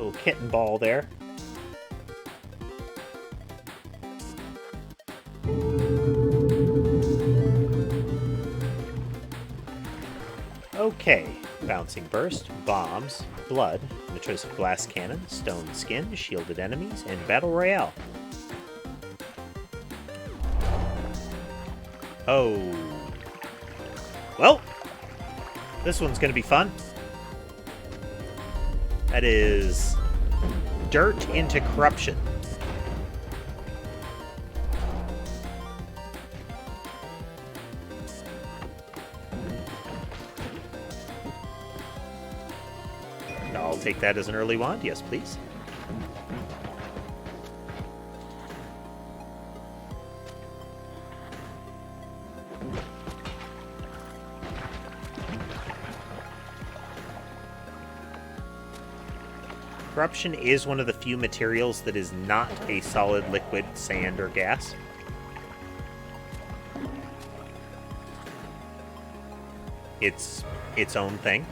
Little kitten ball there. Okay. Bouncing burst, bombs, blood, nitrous glass cannon, stone skin, shielded enemies, and battle royale. Oh. Well, this one's going to be fun. That is dirt into corruption. I'll take that as an early wand. Yes, please. Corruption is one of the few materials that is not a solid liquid, sand, or gas. It's its own thing.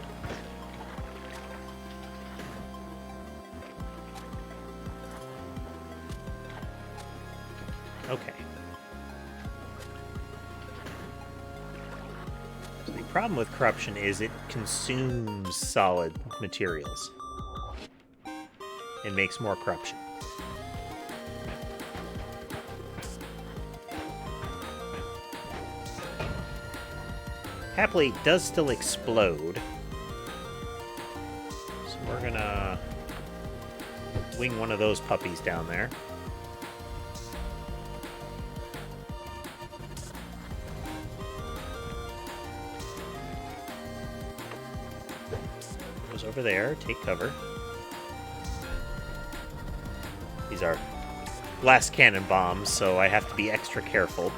Okay. So the problem with corruption is it consumes solid materials. It makes more corruption. Happily, it does still explode. So we're gonna wing one of those puppies down there. Goes over there, take cover. These are glass cannon bombs, so I have to be extra careful.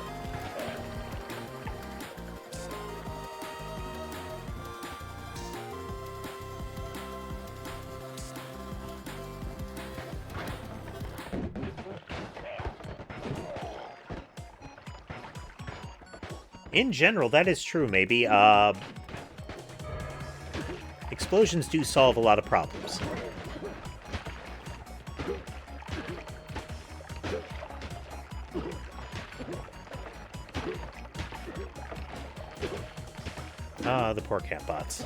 In general, that is true, maybe. Explosions do solve a lot of problems. Ah, the poor cat bots.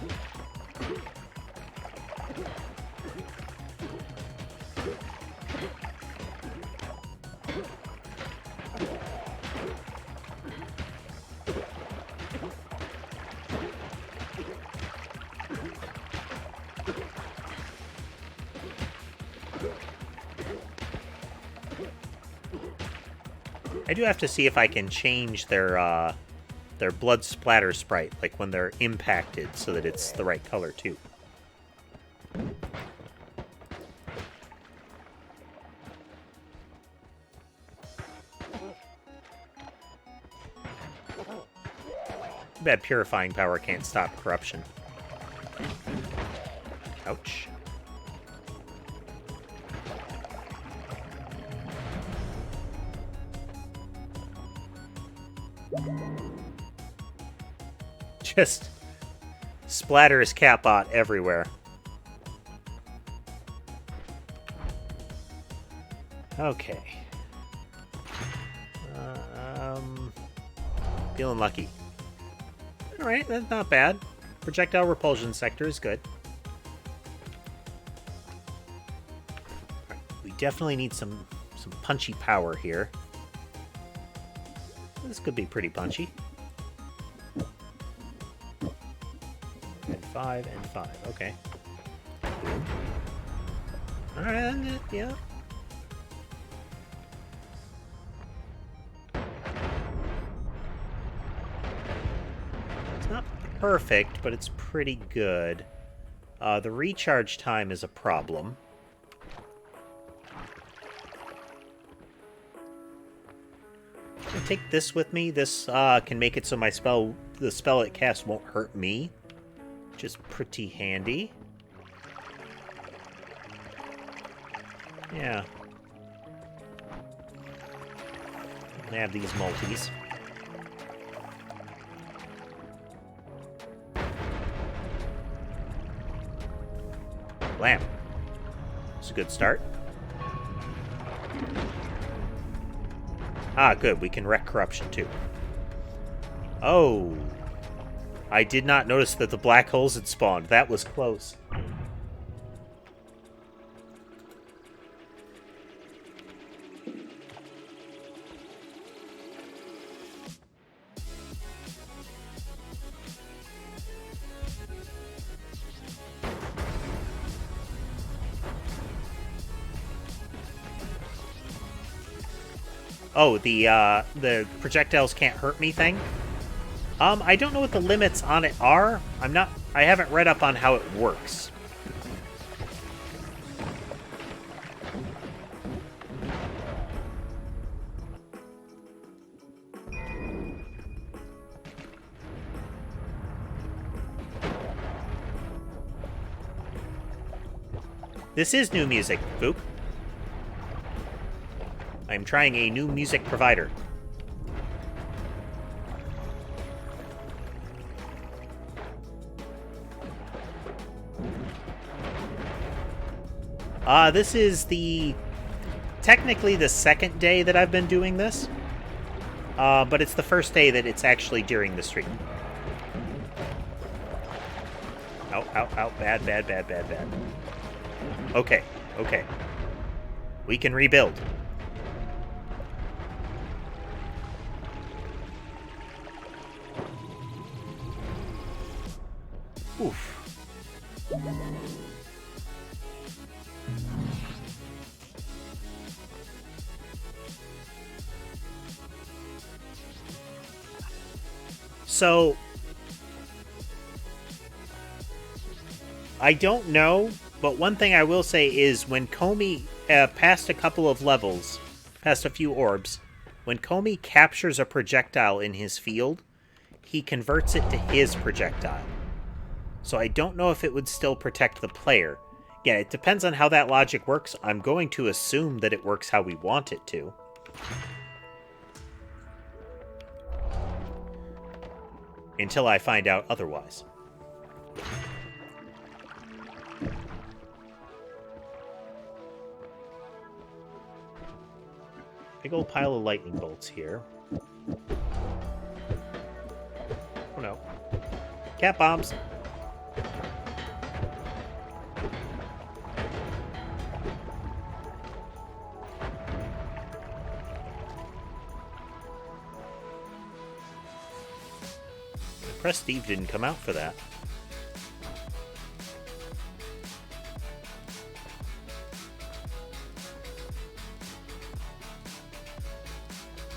I do have to see if I can change their blood splatter sprite, like when they're impacted, so that it's the right color too. Too bad purifying power can't stop corruption. Ouch. Just splatters catbot everywhere. Okay. Feeling lucky. Alright, that's not bad. Projectile repulsion sector is good. Right, we definitely need some punchy power here. This could be pretty punchy. And 5 and 5. Okay. Alright, yeah. It's not perfect, but it's pretty good. The recharge time is a problem. I'll take this with me. This can make it so the spell it casts won't hurt me. Which is pretty handy. Yeah. I have these multis. Blam. It's a good start. Ah, good. We can wreck corruption, too. Oh. I did not notice that the black holes had spawned. That was close. Oh, the projectiles can't hurt me thing? I don't know what the limits on it are. I haven't read up on how it works. This is new music, Boop. I'm trying a new music provider. This is technically the second day that I've been doing this. But it's the first day that it's actually during the stream. Ow, ow, ow, bad, bad, bad, bad, bad. Okay, okay. We can rebuild. Oof. So, I don't know, but one thing I will say is when Comey, past a couple of levels, past a few orbs, when Comey captures a projectile in his field, he converts it to his projectile. So I don't know if it would still protect the player. Yeah, it depends on how that logic works. I'm going to assume that it works how we want it to. Until I find out otherwise. Big old pile of lightning bolts here. Oh no. Cat bombs! Steve didn't come out for that.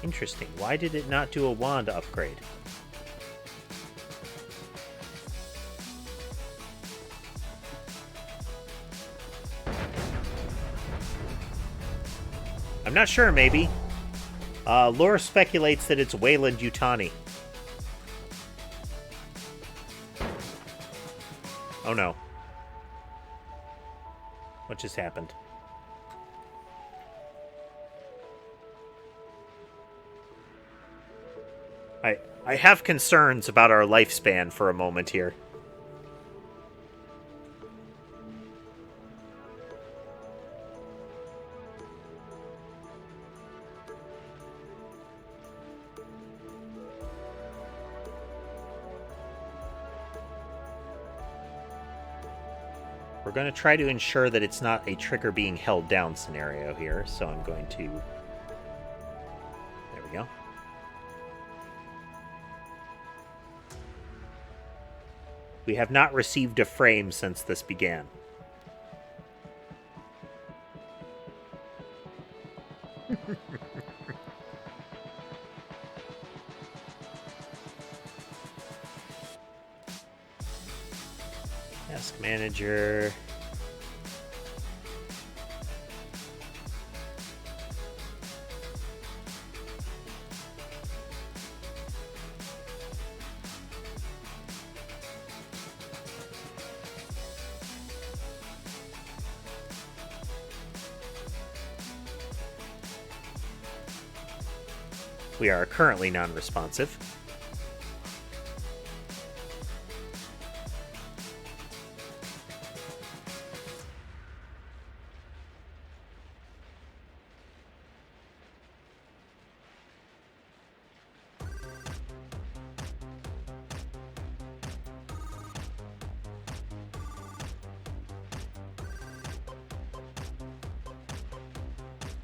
Interesting. Why did it not do a wand upgrade? I'm not sure, maybe. Lore speculates that it's Wayland Yutani. Oh no. What just happened? I have concerns about our lifespan for a moment here. We're going to try to ensure that it's not a trigger being held down scenario here, so I'm going to... There we go. We have not received a frame since this began. Task manager. We are currently non-responsive.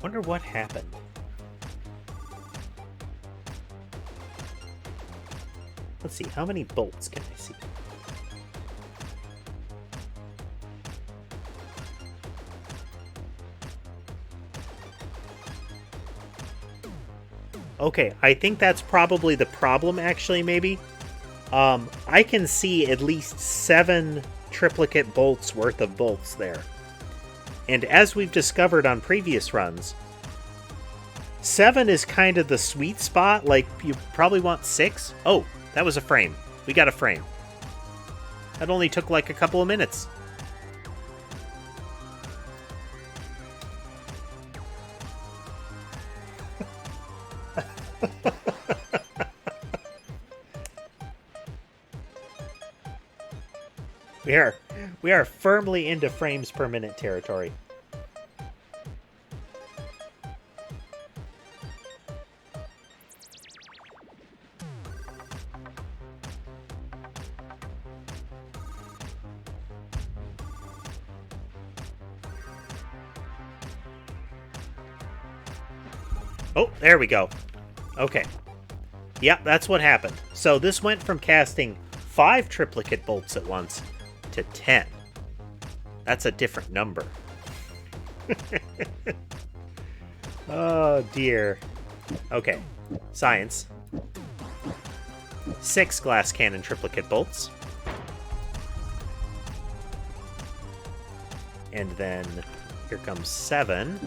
Wonder what happened. Let's see, how many bolts can I see? Okay, I think that's probably the problem, actually, maybe. I can see at least 7 triplicate bolts worth of bolts there. And as we've discovered on previous runs, 7 is kind of the sweet spot. Like, you probably want 6. Oh, that was a frame. We got a frame. That only took like a couple of minutes. We are firmly into frames per minute territory. Oh, there we go. Okay. Yep, that's what happened. So this went from casting 5 triplicate bolts at once to 10. That's a different number. Oh, dear. Okay. Science. 6 glass cannon triplicate bolts. And then here comes 7.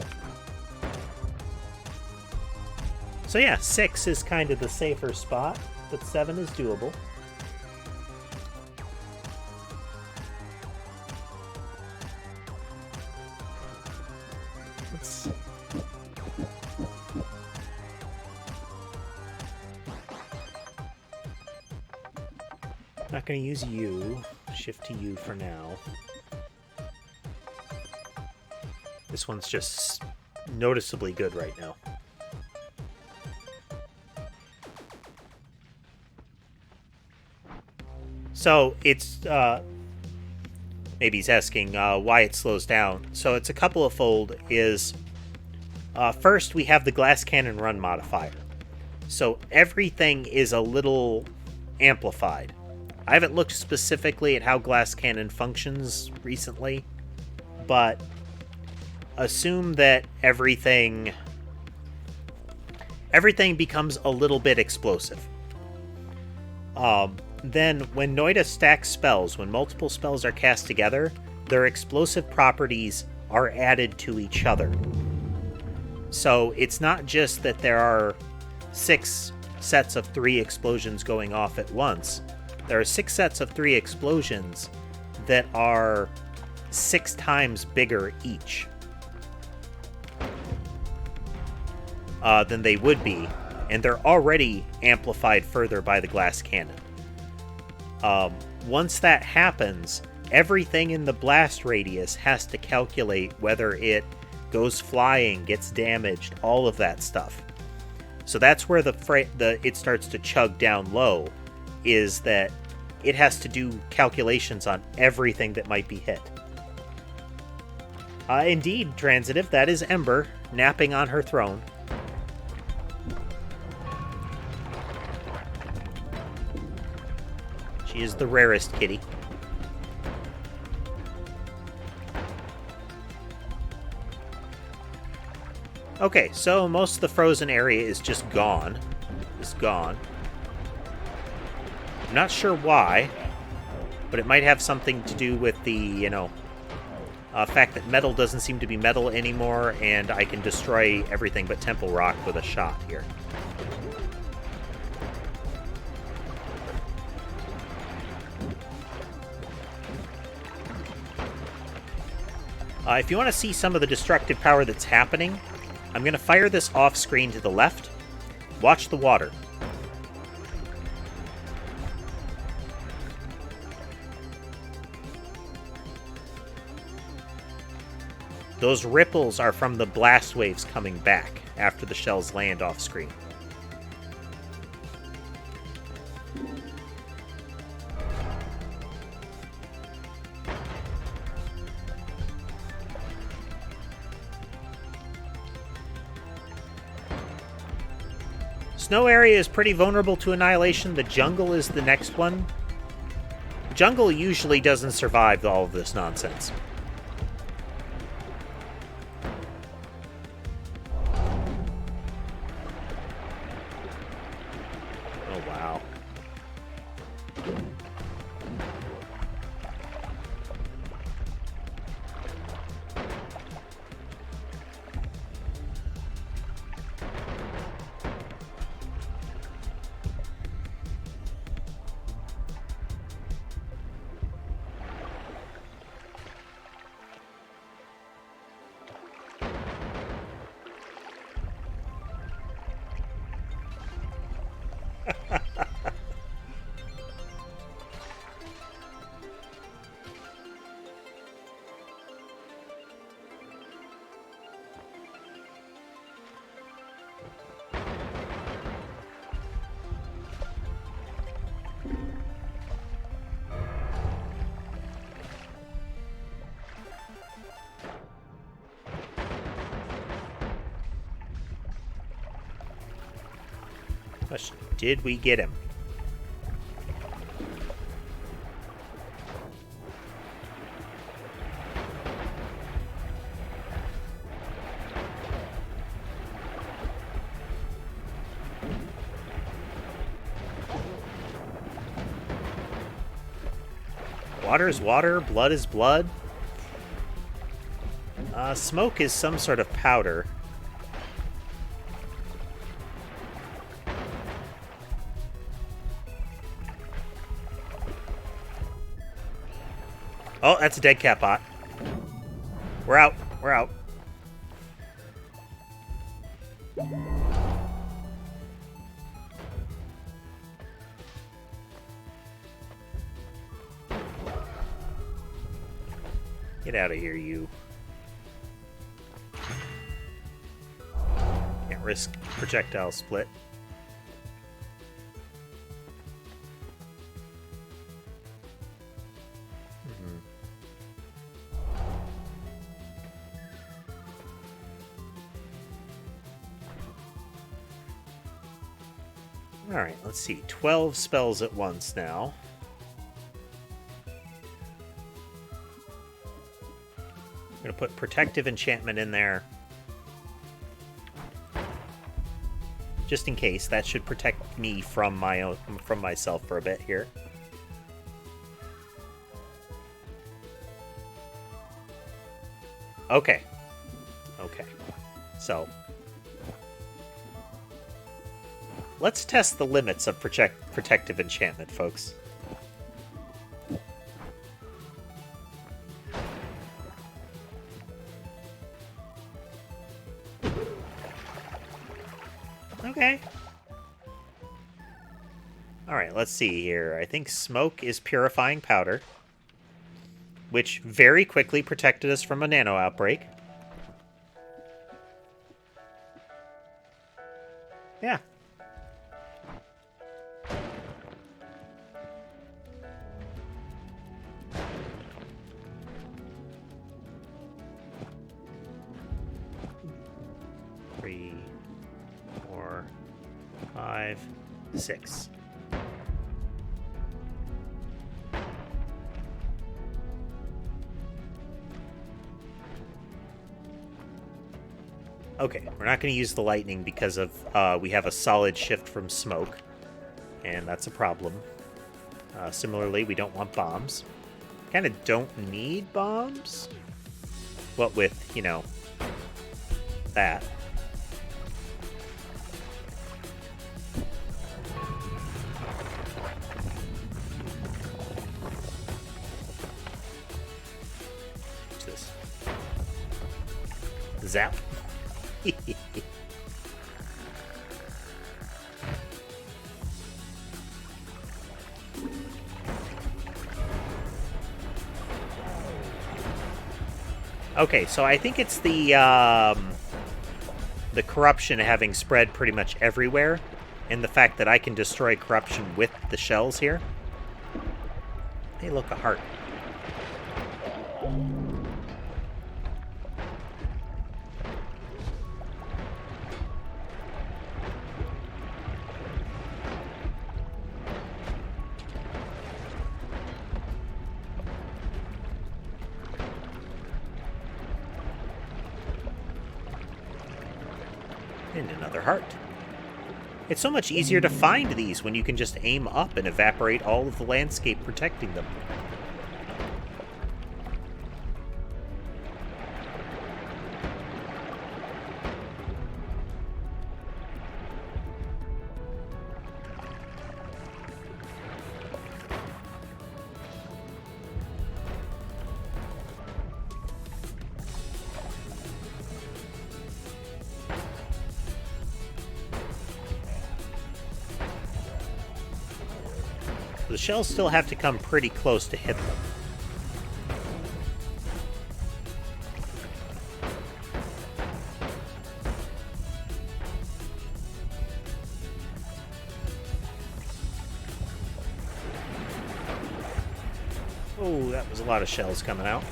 So yeah, 6 is kind of the safer spot, but 7 is doable. Not going to use U. Shift to U for now. This one's just noticeably good right now. So it's, maybe he's asking why it slows down. So it's a couple of fold. First, we have the glass cannon run modifier. So everything is a little amplified. I haven't looked specifically at how glass cannon functions recently, but assume that everything becomes a little bit explosive. Then, when Noita stacks spells, when multiple spells are cast together, their explosive properties are added to each other. So, it's not just that there are 6 sets of 3 explosions going off at once. There are 6 sets of 3 explosions that are 6 times bigger each than they would be, and they're already amplified further by the glass cannon. Once that happens, everything in the blast radius has to calculate whether it goes flying, gets damaged, all of that stuff. So that's where it starts to chug down low, is that it has to do calculations on everything that might be hit. Indeed, Transitive, that is Ember, napping on her throne. She is the rarest kitty. Okay, so most of the frozen area is just gone. It's gone. I'm not sure why, but it might have something to do with the, fact that metal doesn't seem to be metal anymore, and I can destroy everything but Temple Rock with a shot here. If you want to see some of the destructive power that's happening, I'm going to fire this off screen to the left. Watch the water. Those ripples are from the blast waves coming back after the shells land off screen. Snow area is pretty vulnerable to annihilation. The jungle is the next one. Jungle usually doesn't survive all of this nonsense. Oh, wow. Question, did we get him? Water is water, blood is blood. Smoke is some sort of powder. Oh, that's a dead cat bot. We're out. We're out. Get out of here, you. Can't risk projectile split. Alright, let's see. 12 spells at once now. I'm going to put Protective Enchantment in there. Just in case. That should protect me from myself for a bit here. Okay. Okay. So... let's test the limits of Protective Enchantment, folks. Okay. Alright, let's see here. I think Smoke is Purifying Powder, which very quickly protected us from a nano outbreak. Yeah. Three, 4, 5, 6. Okay, we're not going to use the lightning because of we have a solid shift from smoke, and that's a problem. Similarly, we don't want bombs. Kind of don't need bombs. What with, you know, that. What's this? Zap. Okay, so I think it's the corruption having spread pretty much everywhere, and the fact that I can destroy corruption with the shells here. Hey, look, a heart. And another heart. It's so much easier to find these when you can just aim up and evaporate all of the landscape protecting them. The shells still have to come pretty close to hit them. Oh, that was a lot of shells coming out.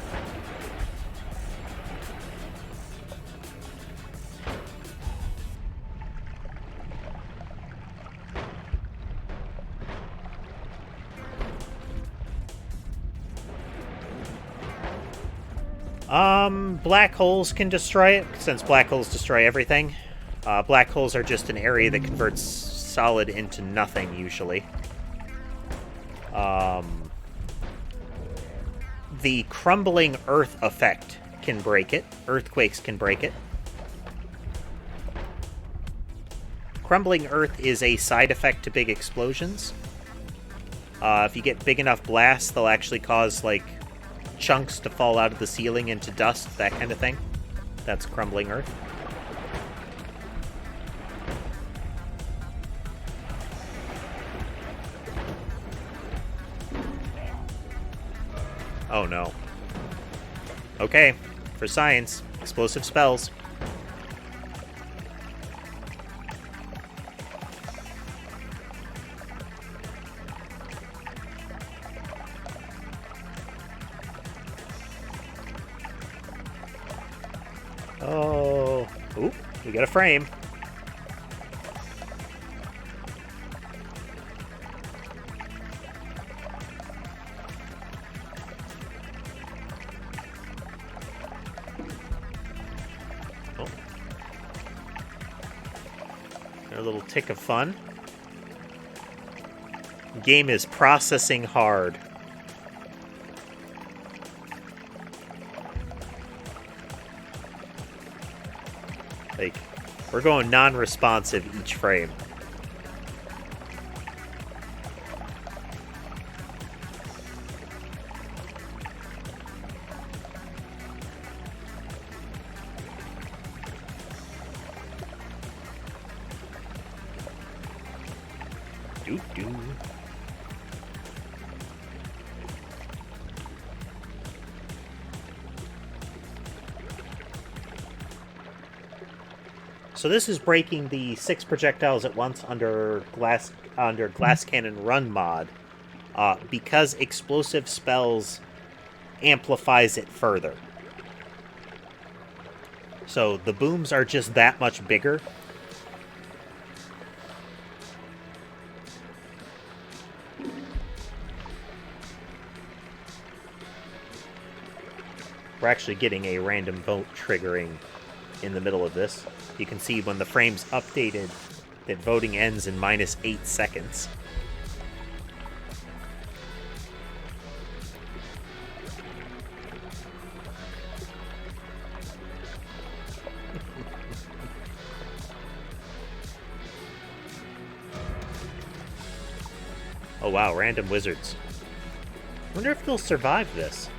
Black holes can destroy it, since black holes destroy everything. Black holes are just an area that converts solid into nothing, usually. The crumbling earth effect can break it. Earthquakes can break it. Crumbling earth is a side effect to big explosions. If you get big enough blasts, they'll actually cause, like, chunks to fall out of the ceiling into dust, that kind of thing. That's crumbling earth. Oh no. Okay, for science, explosive spells. Oh, oop, we got a frame. Oh. A little tick of fun. Game is processing hard. Like, we're going non-responsive each frame. Doo-doo. So this is breaking the 6 projectiles at once under glass cannon run mod, because explosive spells amplifies it further. So the booms are just that much bigger. We're actually getting a random vote triggering in the middle of this. You can see when the frame's updated that voting ends in -8 seconds. Oh wow, random wizards. Wonder if they'll survive this.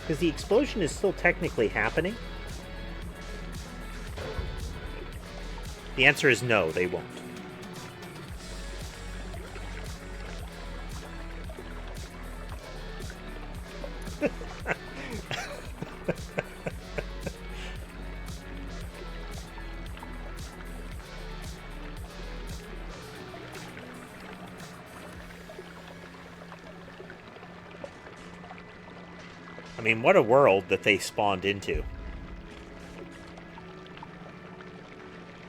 Because the explosion is still technically happening. The answer is no, they won't. I mean, what a world that they spawned into.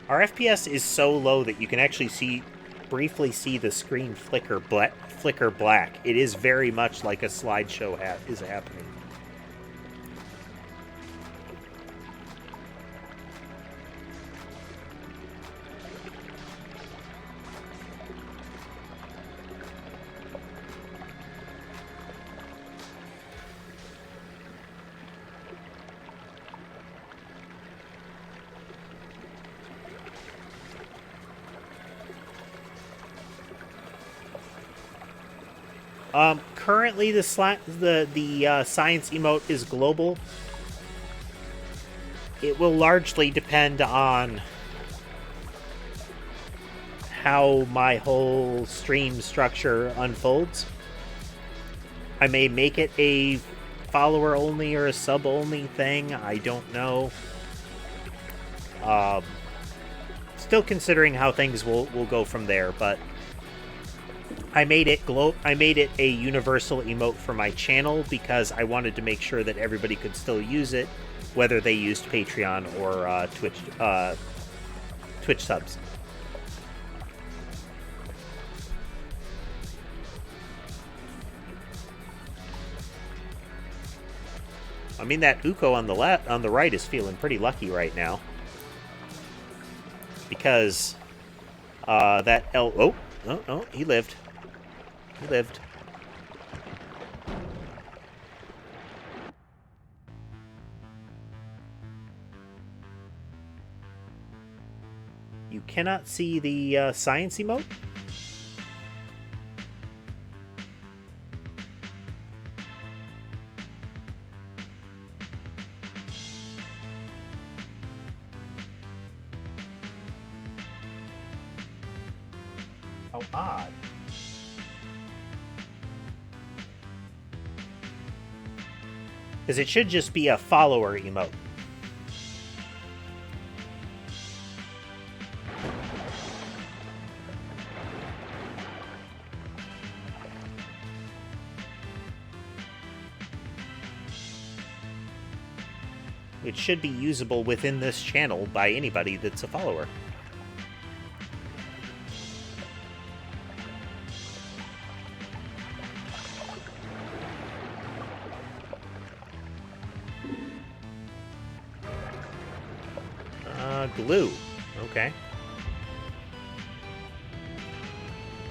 Our FPS is so low that you can actually briefly see the screen flicker black. It is very much like a slideshow is happening. Currently, the science emote is global. It will largely depend on how my whole stream structure unfolds. I may make it a follower only or a sub only thing. I don't know. Still considering how things will go from there, but I made it a universal emote for my channel because I wanted to make sure that everybody could still use it, whether they used Patreon or Twitch subs. I mean, that Uko on the right is feeling pretty lucky right now. Because that oh, he lived. He lived. You cannot see the science emote? How odd. Because it should just be a follower emote. It should be usable within this channel by anybody that's a follower. Glue. Okay.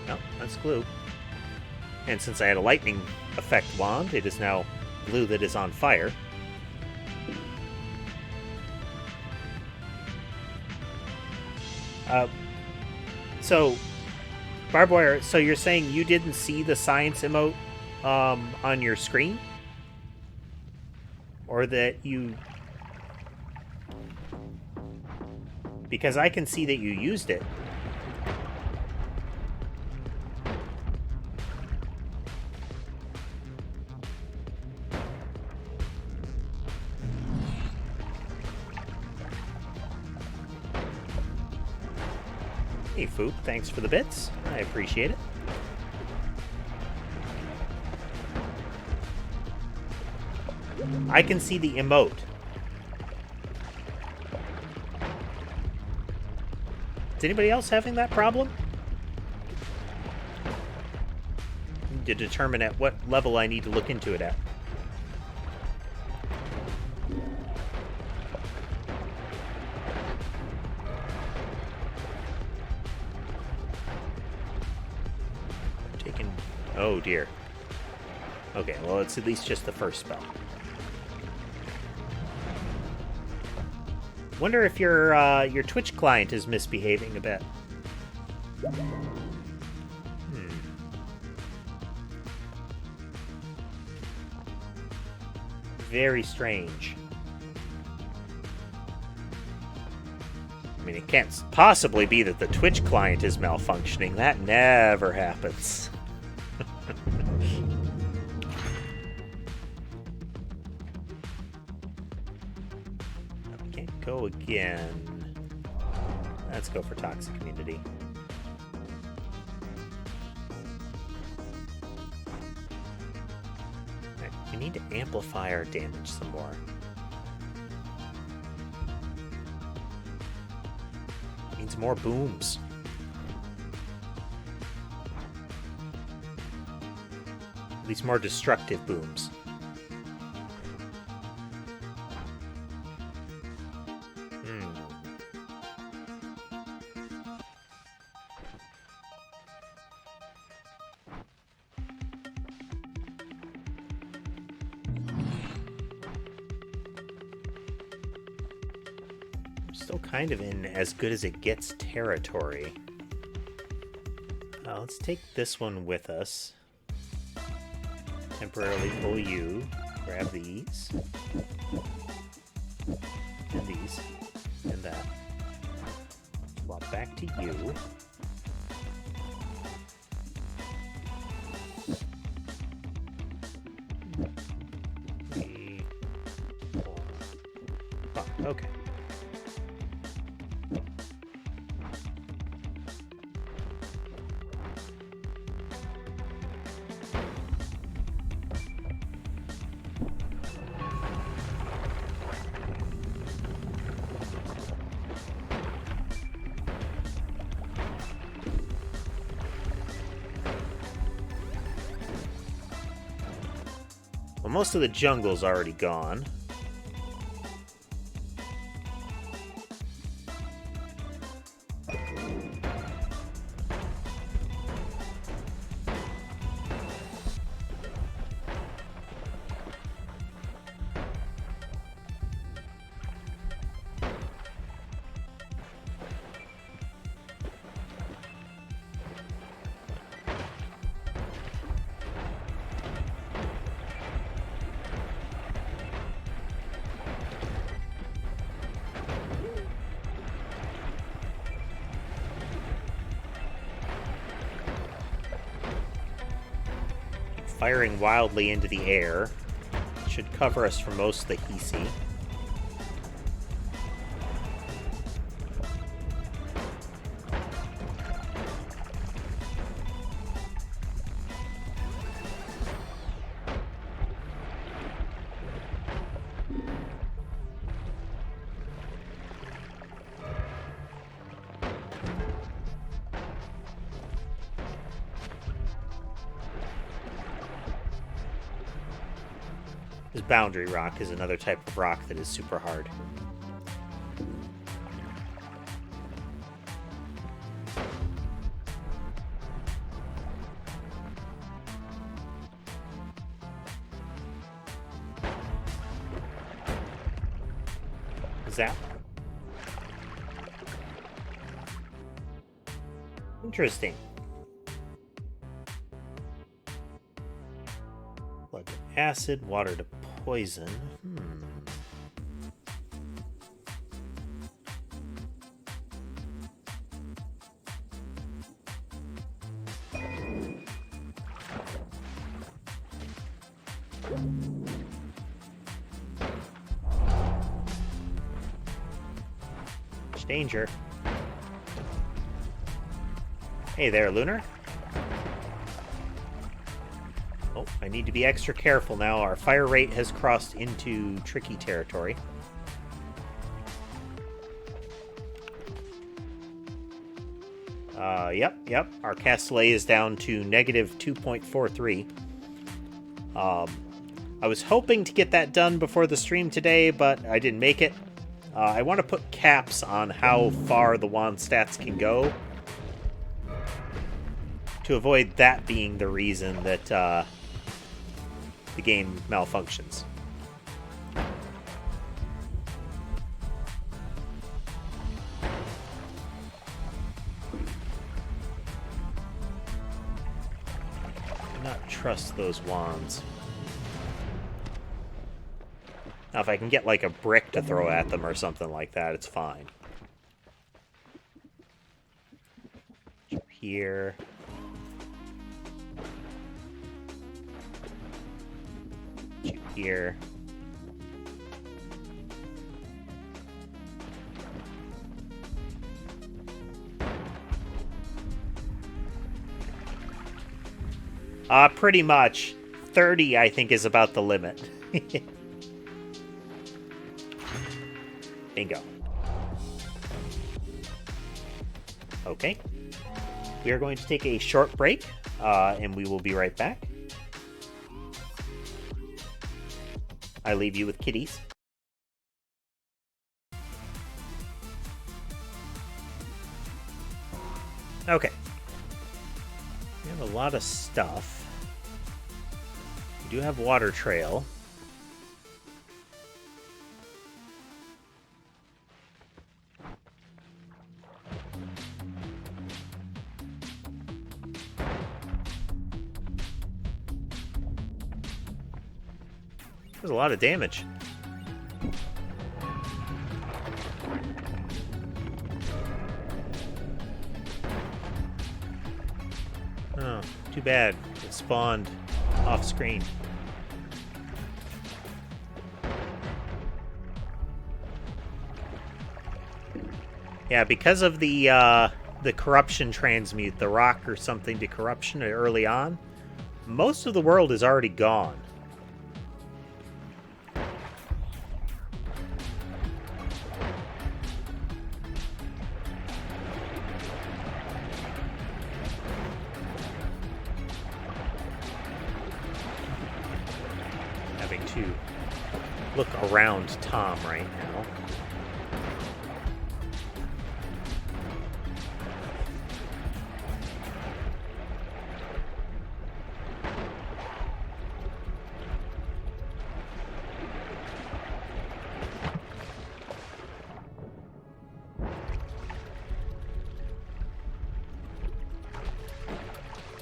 No, that's glue. And since I had a lightning effect wand, it is now glue that is on fire. So, barbed wire, so you're saying you didn't see the science emote on your screen? Or that you... Because I can see that you used it. Hey, Foop, thanks for the bits. I appreciate it. I can see the emote. Is anybody else having that problem? I need to determine at what level I need to look into it at. Oh dear. Okay, well, it's at least just the first spell. Wonder if your Twitch client is misbehaving a bit. Very strange. I mean, it can't possibly be that the Twitch client is malfunctioning. That never happens. Go again. Let's go for Toxic Community. Right, we need to amplify our damage some more. Needs more booms. At least more destructive booms. Kind of in as good as it gets territory. Let's take this one with us. temporarily pull you. Grab these. And these. And that. Swap back to you. 3, 4, 5. Okay. Well, most of the jungle's already gone. Firing wildly into the air. Should cover us for most of the Hisi. This boundary rock is another type of rock that is super hard. Zap. Interesting. Blood to acid, water to poison. There's danger. Hey there, Lunar. Oh, I need to be extra careful now. Our fire rate has crossed into tricky territory. Yep. Our Castellet is down to negative 2.43. I was hoping to get that done before the stream today, but I didn't make it. I want to put caps on how far the wand stats can go, to avoid that being the reason that the game malfunctions. Do not trust those wands. Now, if I can get like a brick to throw at them or something like that, it's fine. Here. Here. Pretty much. 30, I think, is about the limit. Bingo. Okay. We are going to take a short break, and we will be right back. I leave you with kitties. Okay. We have a lot of stuff. We do have Water Trail. There's a lot of damage. Oh, too bad. It spawned off screen. Yeah, because of the corruption transmute, the rock or something to corruption early on, most of the world is already gone. Having to look around Tom right now.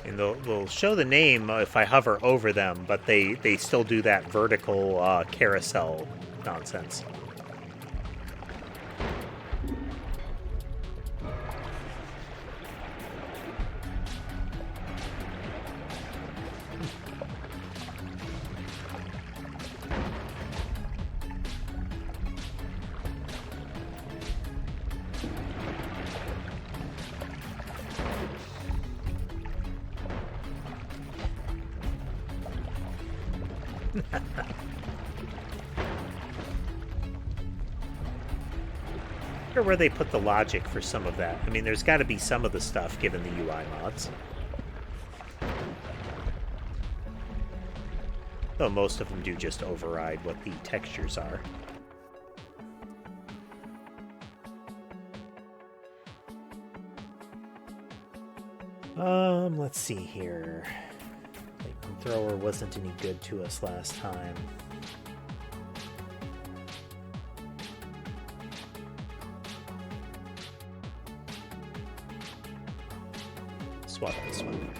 And they'll show the name if I hover over them, but they still do that vertical carousel nonsense. I wonder where they put the logic for some of that. I mean, there's got to be some of the stuff given the UI mods. Though most of them do just override what the textures are. Let's see here. Thrower wasn't any good to us last time. Swap this one.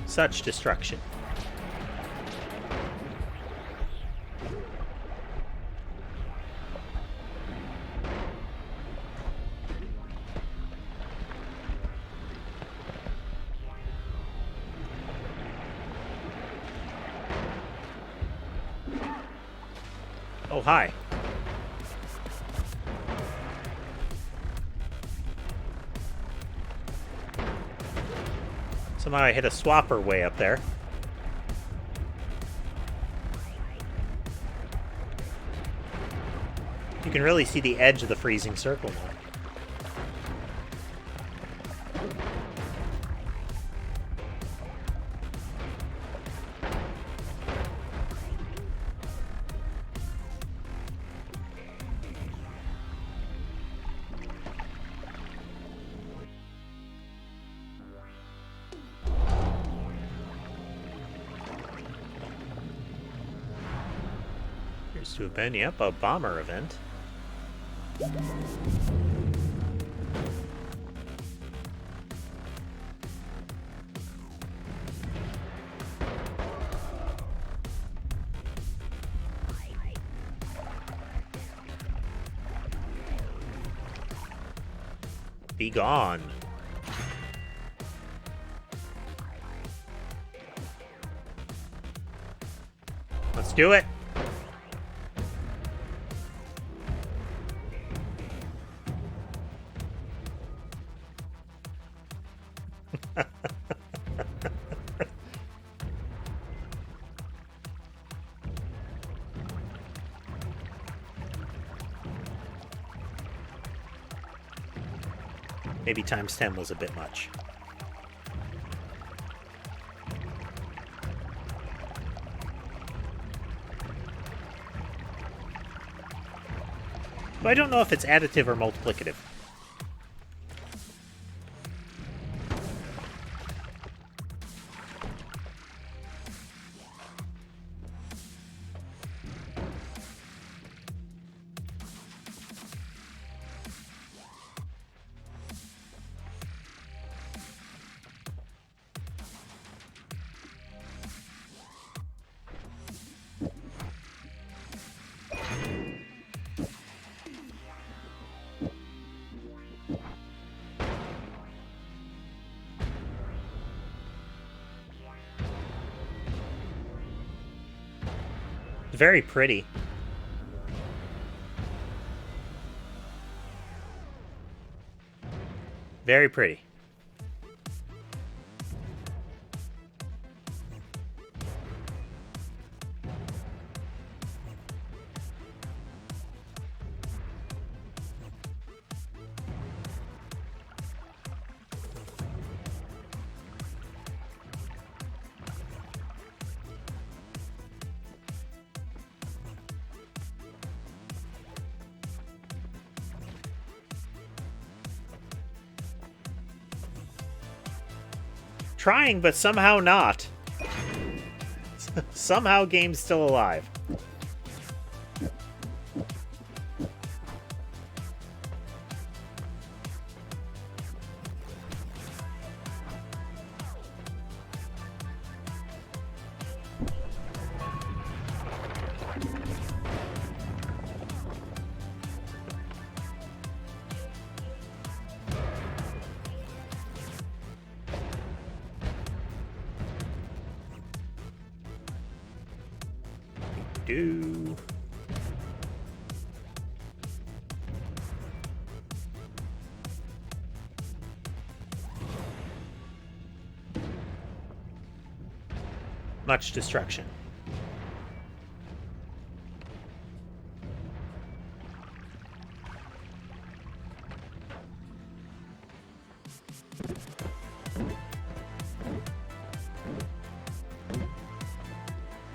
Such destruction. Oh, hi. Somehow I hit a swapper way up there. You can really see the edge of the freezing circle now. Appears to have been, yep, a bomber event. Be gone. Let's do it. Maybe times 10 was a bit much. But I don't know if it's additive or multiplicative. Very pretty. Very pretty. Trying, but somehow not. Somehow game's still alive. Do. Much destruction.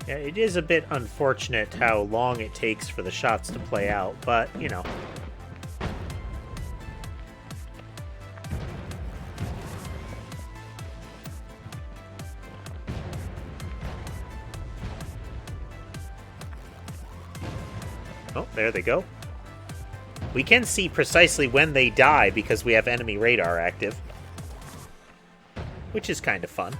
Yeah, it is a bit unfortunate how long it takes for the shots to play out, but, you know. Oh, there they go. We can see precisely when they die because we have enemy radar active, which is kind of fun.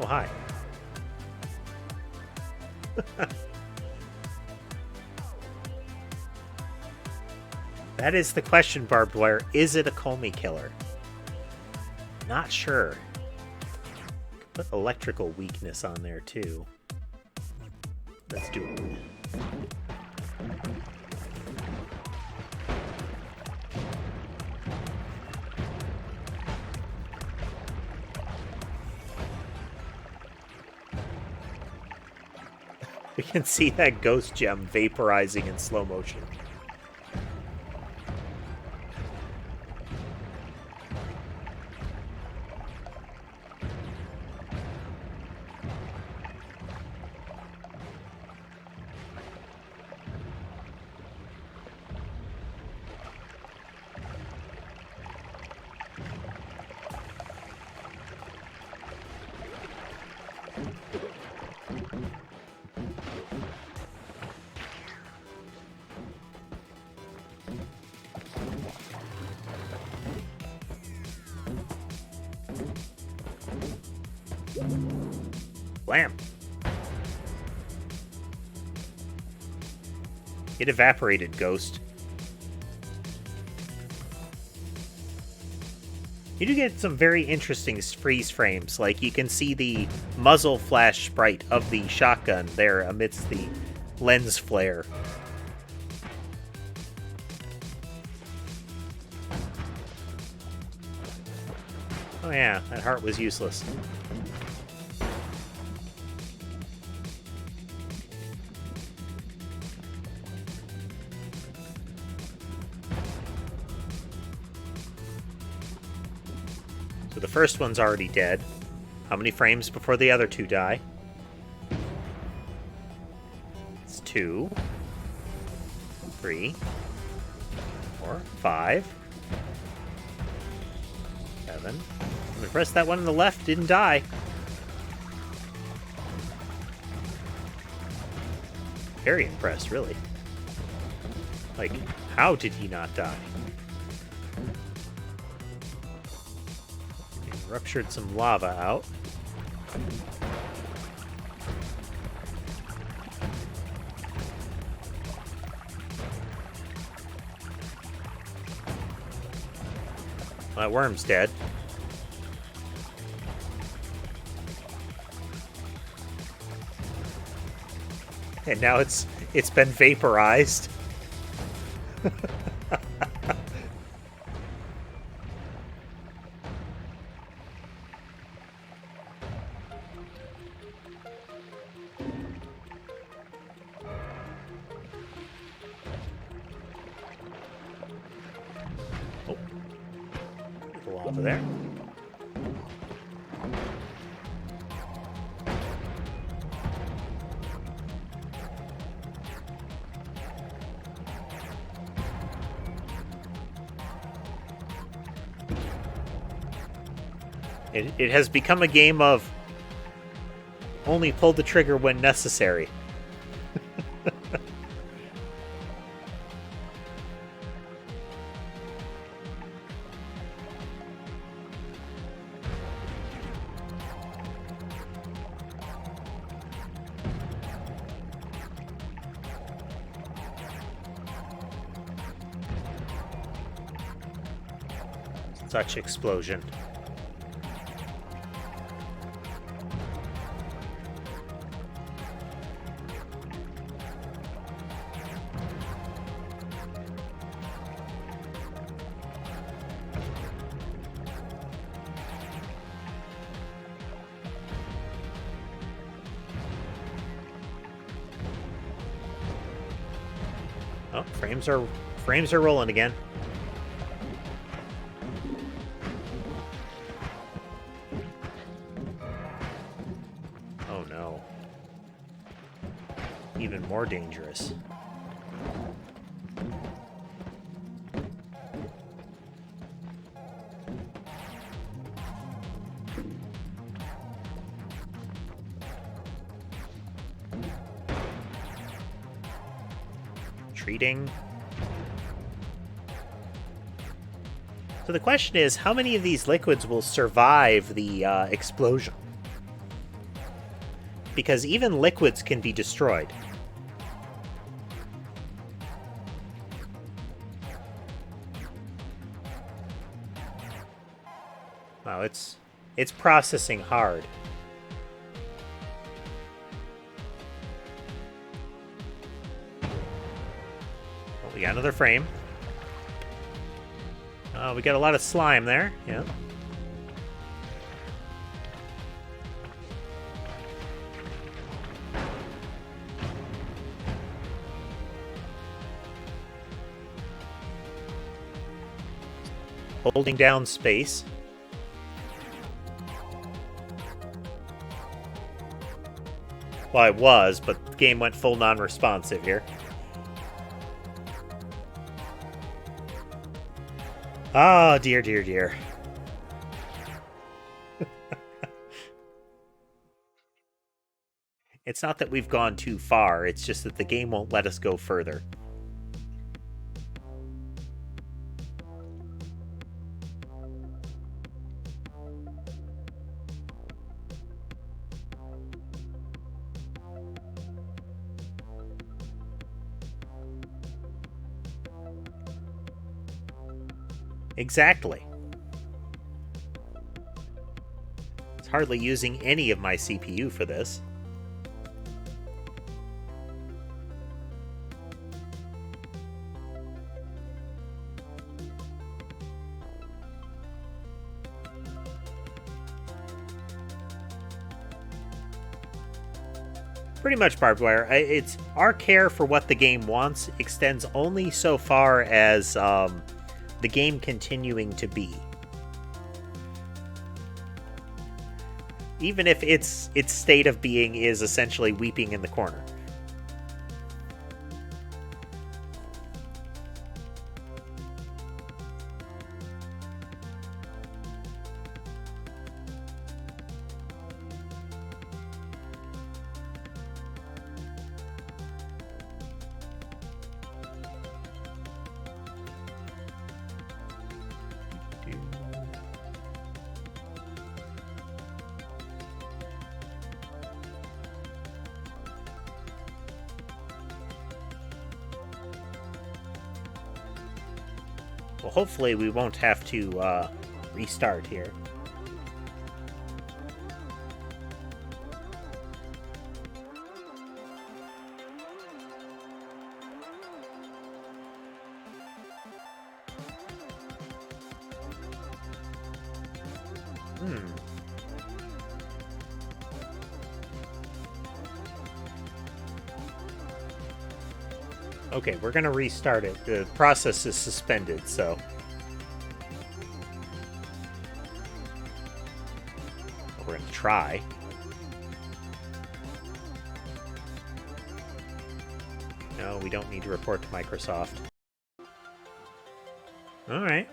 Oh, hi. That is the question, Barbed Wire. Is it a Comey killer? Not sure. Put electrical weakness on there, too. Let's do it. We can see that ghost gem vaporizing in slow motion. Blam. It evaporated, Ghost. You do get some very interesting freeze frames, like you can see the muzzle flash sprite of the shotgun there amidst the lens flare. Oh yeah, that heart was useless. So the first one's already dead. How many frames before the other two die? It's 2, 3, 4, 5, 7. I'm gonna press that one on the left, didn't die. Very impressed, really. Like, how did he not die? Ruptured some lava out. My worm's dead. And now it's been vaporized. Oh. The lava there. It has become a game of only pull the trigger when necessary. Such explosion. Oh, frames are rolling again. Oh no. Even more dangerous. Treating. So the question is, how many of these liquids will survive the explosion? Because even liquids can be destroyed. Wow, it's processing hard. We got another frame. We got a lot of slime there. Yeah. Holding down space. Well, I was, but the game went full non-responsive here. Oh, dear, dear, dear. It's not that we've gone too far, it's just that the game won't let us go further. Exactly. It's hardly using any of my CPU for this. Pretty much barbed wire. It's our care for what the game wants extends only so far as the game continuing to be. Even if its state of being is essentially weeping in the corner. Well, hopefully we won't have to restart here. Okay, we're gonna restart it. The process is suspended, so... We're gonna try. No, we don't need to report to Microsoft. Alright.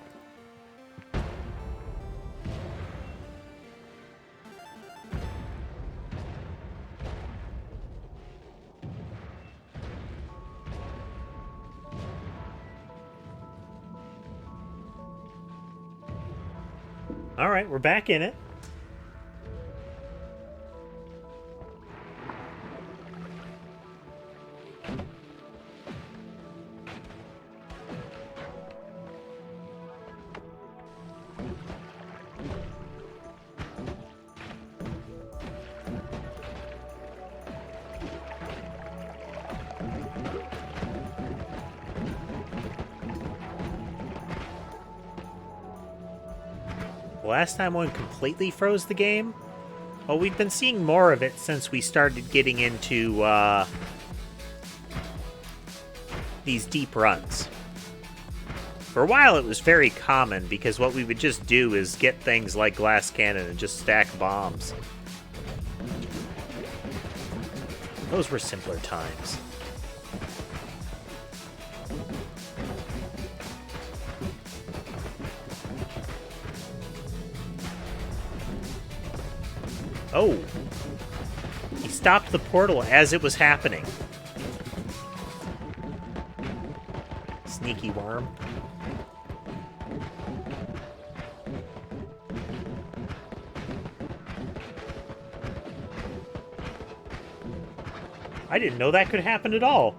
Alright, we're back in it. Last time one completely froze the game? Well, we've been seeing more of it since we started getting into these deep runs. For a while it was very common because what we would just do is get things like glass cannon and just stack bombs. Those were simpler times. Oh! He stopped the portal as it was happening. Sneaky worm. I didn't know that could happen at all.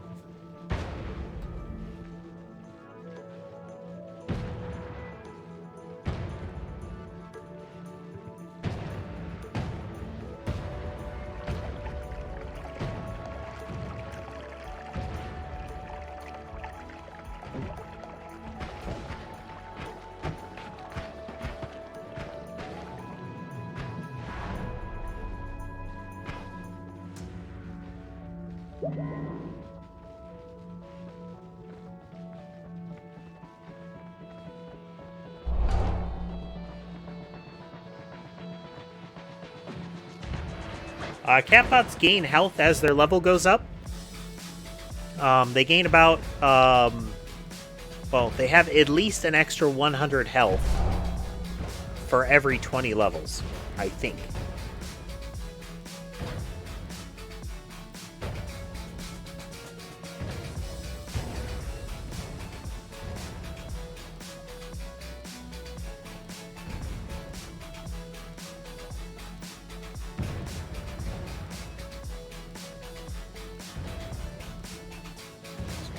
Catbots gain health as their level goes up. They gain about, well, they have at least an extra 100 health for every 20 levels, I think.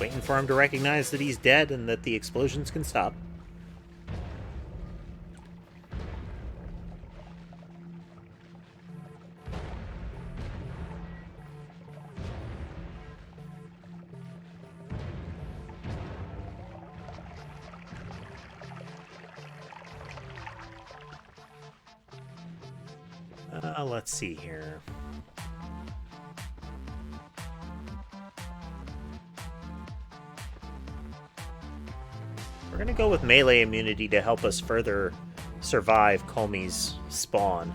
Waiting for him to recognize that he's dead and that the explosions can stop. Let's see here. We're gonna go with melee immunity to help us further survive Comey's spawn.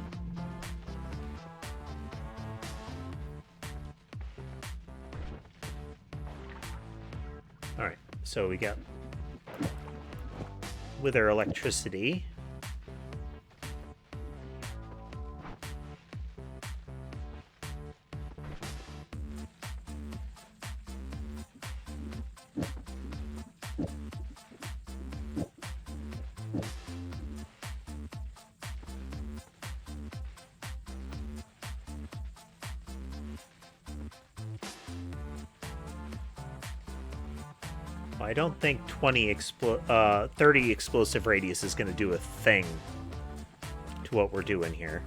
Alright, so we got Wither Electricity. I don't think 30 explosive radius is going to do a thing to what we're doing here.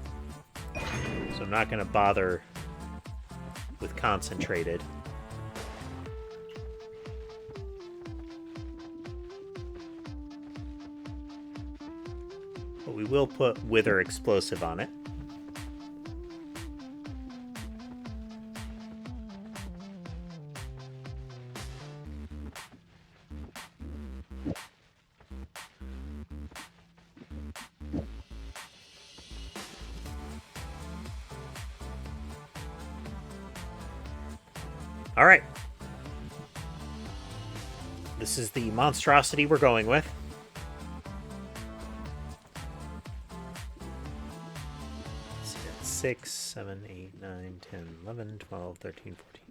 So I'm not going to bother with concentrated. But we will put Wither Explosive on it. All right. This is the monstrosity we're going with. Let's see, that's 6, 7, 8, 9, 10, 11, 12, 13, 14.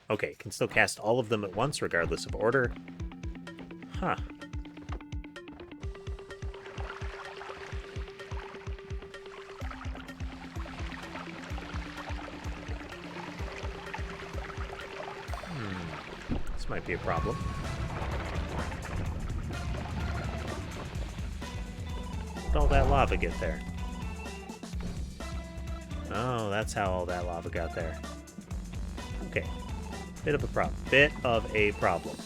Okay, can still cast all of them at once, regardless of order. Huh. This might be a problem. How'd all that lava get there? Oh, that's how all that lava got there. Okay. Bit of a problem. Bit of a problem.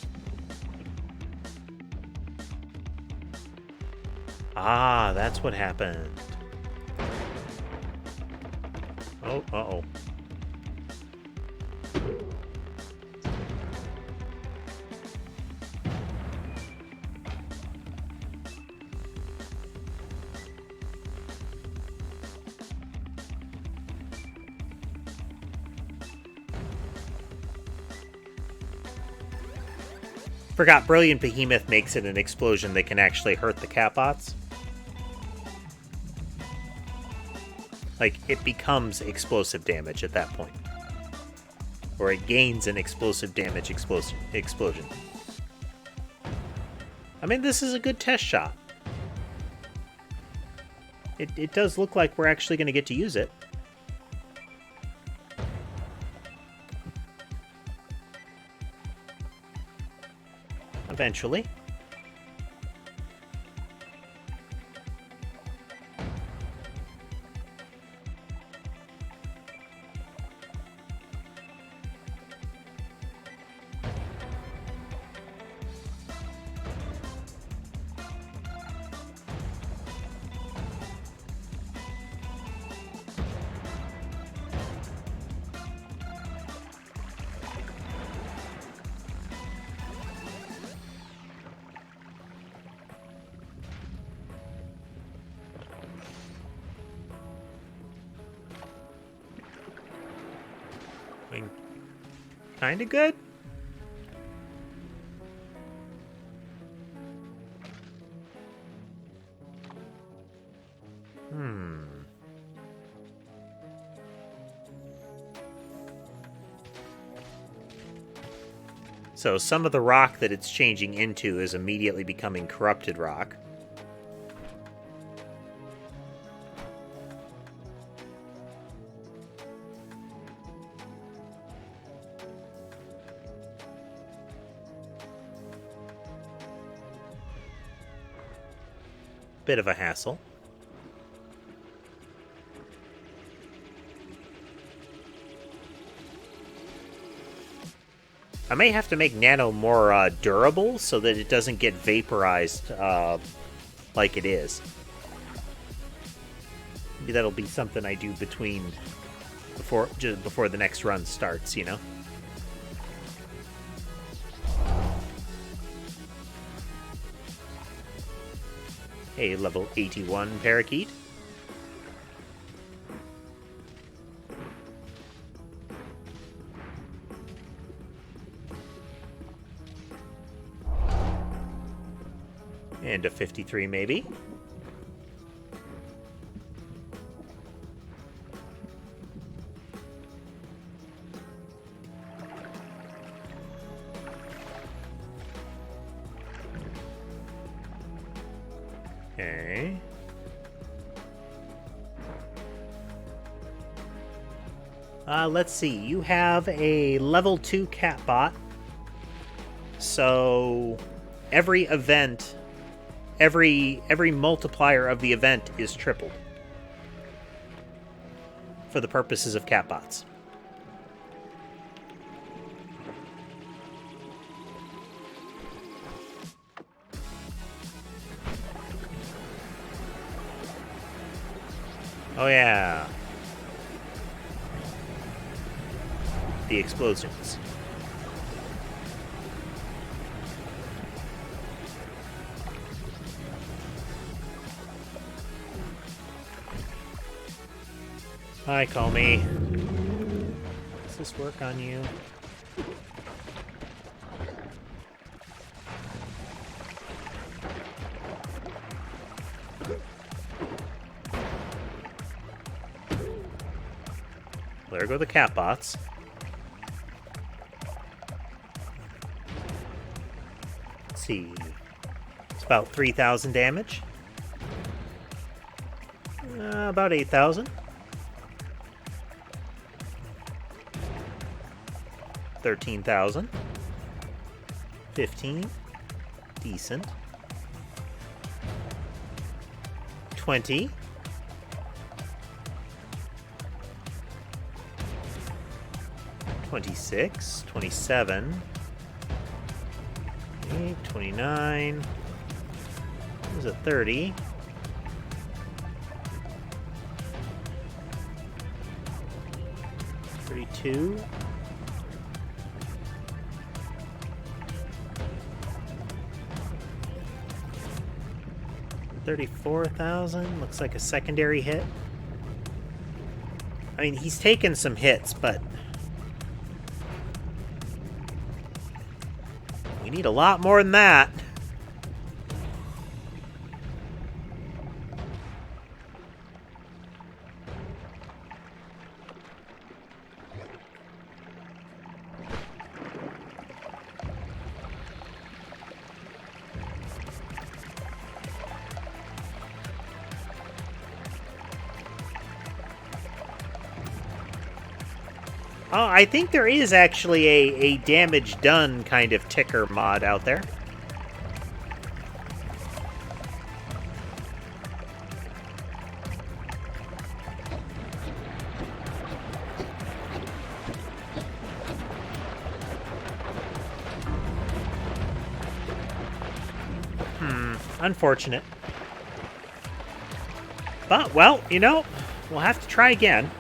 Ah, that's what happened. Oh, uh-oh. Forgot Brilliant Behemoth makes it an explosion that can actually hurt the catbots. Like, it becomes explosive damage at that point. Or it gains an explosive damage explosion. I mean, this is a good test shot. It does look like we're actually going to get to use it. Eventually. Kinda good. So some of the rock that it's changing into is immediately becoming corrupted rock. Bit of a hassle. I may have to make Nano more durable so that it doesn't get vaporized like it is. Maybe that'll be something I do just before the next run starts, you know? A level 81 parakeet. And a 53 maybe. Okay. Let's see. You have a level 2 catbot so every event, every multiplier of the event is tripled for the purposes of catbots. Oh yeah. The explosions. Hi, Comey. Does this work on you? There go the catbots. Let's see. It's about 3,000 damage. About 8,000. 13,000. 15. Decent. 20. 26, 27, 28, 29, there's a 30, 32, 34,000, looks like a secondary hit. I mean, he's taken some hits, but we need a lot more than that. Oh, I think there is actually a damage done kind of ticker mod out there. Unfortunate. But, well, you know, we'll have to try again.